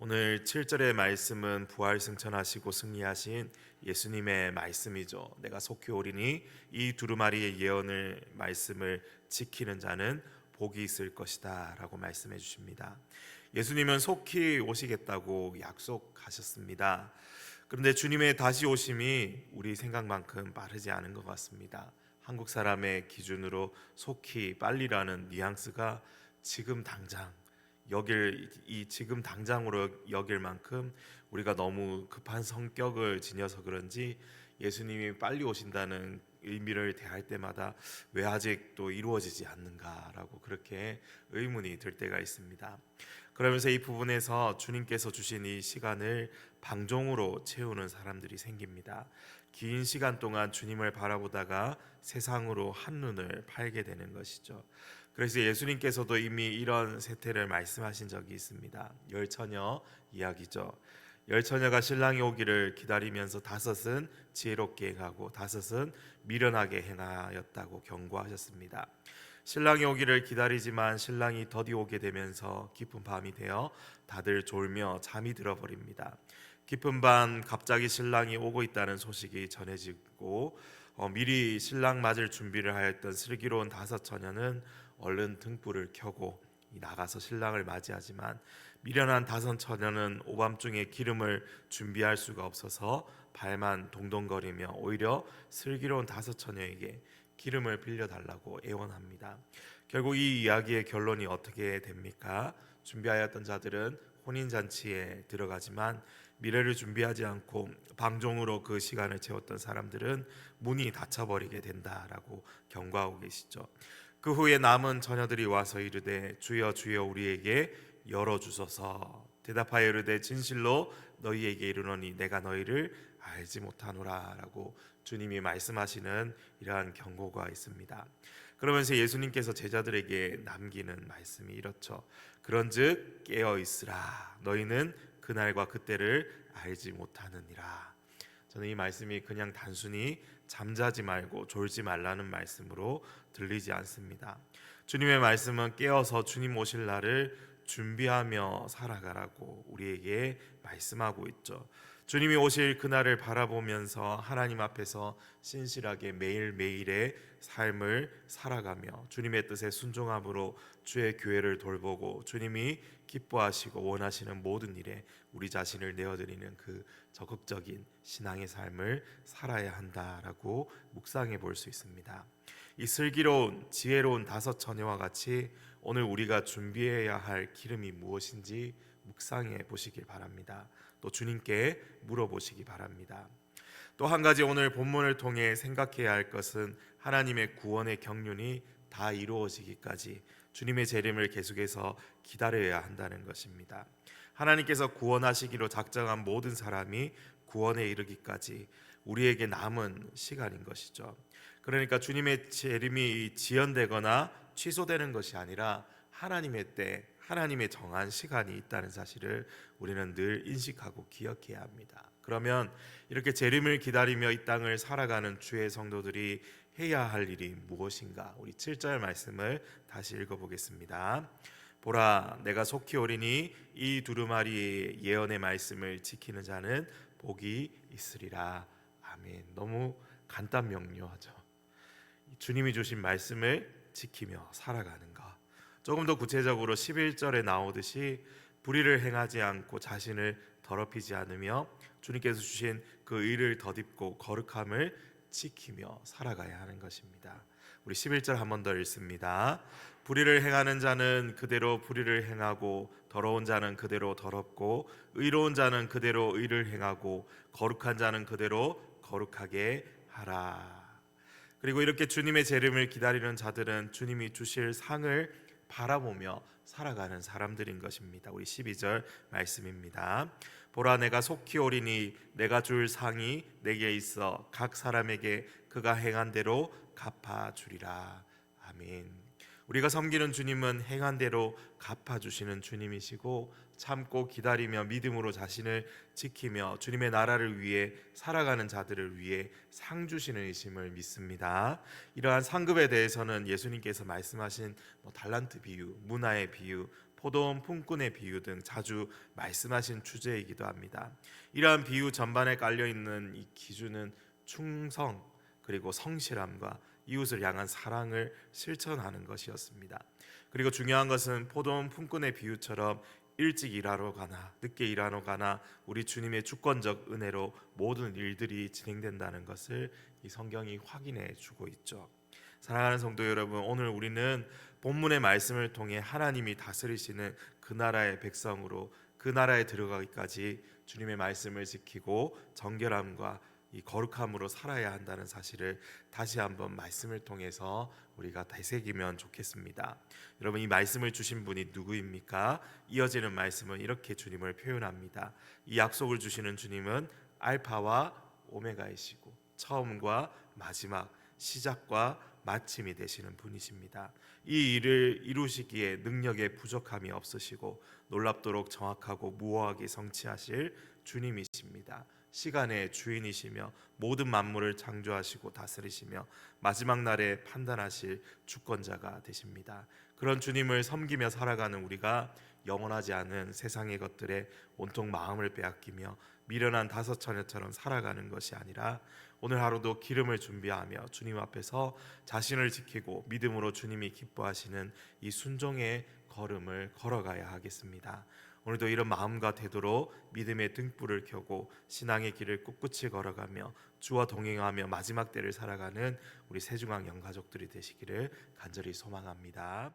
오늘 7절의 말씀은 부활 승천하시고 승리하신 예수님의 말씀이죠. 내가 속히 오리니 이 두루마리의 예언을 말씀을 지키는 자는 복이 있을 것이다 라고 말씀해 주십니다. 예수님은 속히 오시겠다고 약속하셨습니다. 그런데 주님의 다시 오심이 우리 생각만큼 빠르지 않은 것 같습니다. 한국 사람의 기준으로 속히 빨리라는 뉘앙스가 지금 당장 지금 당장으로 여길 만큼 우리가 너무 급한 성격을 지녀서 그런지 예수님이 빨리 오신다는 의미를 대할 때마다 왜 아직도 이루어지지 않는가라고 그렇게 의문이 들 때가 있습니다. 그러면서 이 부분에서 주님께서 주신 이 시간을 방종으로 채우는 사람들이 생깁니다. 긴 시간 동안 주님을 바라보다가 세상으로 한눈을 팔게 되는 것이죠. 그래서 예수님께서도 이미 이런 세태를 말씀하신 적이 있습니다. 열처녀 이야기죠. 열처녀가 신랑이 오기를 기다리면서 다섯은 지혜롭게 행하고 다섯은 미련하게 행하였다고 경고하셨습니다. 신랑이 오기를 기다리지만 신랑이 더디 오게 되면서 깊은 밤이 되어 다들 졸며 잠이 들어버립니다. 깊은 밤 갑자기 신랑이 오고 있다는 소식이 전해지고 미리 신랑 맞을 준비를 하였던 슬기로운 다섯 처녀는 얼른 등불을 켜고 나가서 신랑을 맞이하지만 미련한 다섯 처녀는 오밤중에 기름을 준비할 수가 없어서 발만 동동거리며 오히려 슬기로운 다섯 처녀에게 기름을 빌려달라고 애원합니다. 결국 이 이야기의 결론이 어떻게 됩니까? 준비하였던 자들은 혼인잔치에 들어가지만 미래를 준비하지 않고 방종으로 그 시간을 채웠던 사람들은 문이 닫혀버리게 된다라고 경고하고 계시죠. 그 후에 남은 처녀들이 와서 이르되 주여 주여 우리에게 열어주소서. 대답하여 이르되 진실로 너희에게 이르노니 내가 너희를 알지 못하노라 라고 주님이 말씀하시는 이러한 경고가 있습니다. 그러면서 예수님께서 제자들에게 남기는 말씀이 이렇죠. 그런즉 깨어있으라. 너희는 그날과 그때를 알지 못하느니라. 저는 이 말씀이 그냥 단순히 잠자지 말고 졸지 말라는 말씀으로 들리지 않습니다. 주님의 말씀은 깨어서 주님 오실 날을 준비하며 살아가라고 우리에게 말씀하고 있죠. 주님이 오실 그날을 바라보면서 하나님 앞에서 신실하게 매일매일의 삶을 살아가며 주님의 뜻에 순종함으로 주의 교회를 돌보고 주님이 기뻐하시고 원하시는 모든 일에 우리 자신을 내어드리는 그 적극적인 신앙의 삶을 살아야 한다라고 묵상해 볼 수 있습니다. 이 슬기로운 지혜로운 다섯 처녀와 같이 오늘 우리가 준비해야 할 기름이 무엇인지 묵상해 보시길 바랍니다. 또 주님께 물어보시기 바랍니다. 또 한 가지 오늘 본문을 통해 생각해야 할 것은 하나님의 구원의 경륜이 다 이루어지기까지 주님의 재림을 계속해서 기다려야 한다는 것입니다. 하나님께서 구원하시기로 작정한 모든 사람이 구원에 이르기까지 우리에게 남은 시간인 것이죠. 그러니까 주님의 재림이 지연되거나 취소되는 것이 아니라 하나님의 때, 하나님의 정한 시간이 있다는 사실을 우리는 늘 인식하고 기억해야 합니다. 그러면 이렇게 재림을 기다리며 이 땅을 살아가는 주의 성도들이 해야 할 일이 무엇인가? 우리 7절 말씀을 다시 읽어보겠습니다. 보라, 내가 속히 오리니 이 두루마리의 예언의 말씀을 지키는 자는 복이 있으리라. 아멘. 너무 간단 명료하죠. 주님이 주신 말씀을 지키며 살아가는 것. 조금 더 구체적으로 11절에 나오듯이 불의를 행하지 않고 자신을 더럽히지 않으며 주님께서 주신 그 의를 덧입고 거룩함을 지키며 살아가야 하는 것입니다. 우리 11절 한 번 더 읽습니다. 불의를 행하는 자는 그대로 불의를 행하고 더러운 자는 그대로 더럽고 의로운 자는 그대로 의를 행하고 거룩한 자는 그대로 거룩하게 하라. 그리고 이렇게 주님의 재림을 기다리는 자들은 주님이 주실 상을 바라보며 살아가는 사람들인 것입니다. 우리 12절 말씀입니다. 보라, 내가 속히 오리니 내가 줄 상이 내게 있어 각 사람에게 그가 행한 대로 갚아주리라. 아멘. 우리가 섬기는 주님은 행한 대로 갚아주시는 주님이시고 참고 기다리며 믿음으로 자신을 지키며 주님의 나라를 위해 살아가는 자들을 위해 상 주시는 이심을 믿습니다. 이러한 상급에 대해서는 예수님께서 말씀하신 달란트 비유, 문화의 비유, 포도원 품꾼의 비유 등 자주 말씀하신 주제이기도 합니다. 이러한 비유 전반에 깔려 있는 이 기준은 충성 그리고 성실함과 이웃을 향한 사랑을 실천하는 것이었습니다. 그리고 중요한 것은 포도원 품꾼의 비유처럼 일찍 일하러 가나 늦게 일하러 가나 우리 주님의 주권적 은혜로 모든 일들이 진행된다는 것을 이 성경이 확인해 주고 있죠. 사랑하는 성도 여러분, 오늘 우리는 본문의 말씀을 통해 하나님이 다스리시는 그 나라의 백성으로 그 나라에 들어가기까지 주님의 말씀을 지키고 정결함과 이 거룩함으로 살아야 한다는 사실을 다시 한번 말씀을 통해서 우리가 되새기면 좋겠습니다. 여러분, 이 말씀을 주신 분이 누구입니까? 이어지는 말씀은 이렇게 주님을 표현합니다. 이 약속을 주시는 주님은 알파와 오메가이시고 처음과 마지막, 시작과 마침이 되시는 분이십니다. 이 일을 이루시기에 능력에 부족함이 없으시고 놀랍도록 정확하고 무오하게 성취하실 주님이십니다. 시간의 주인이시며 모든 만물을 창조하시고 다스리시며 마지막 날에 판단하실 주권자가 되십니다. 그런 주님을 섬기며 살아가는 우리가 영원하지 않은 세상의 것들에 온통 마음을 빼앗기며 미련한 다섯 처녀처럼 살아가는 것이 아니라 오늘 하루도 기름을 준비하며 주님 앞에서 자신을 지키고 믿음으로 주님이 기뻐하시는 이 순종의 걸음을 걸어가야 하겠습니다. 오늘도 이런 마음과 태도로 믿음의 등불을 켜고 신앙의 길을 꿋꿋이 걸어가며 주와 동행하며 마지막 때를 살아가는 우리 세중앙 영가족들이 되시기를 간절히 소망합니다.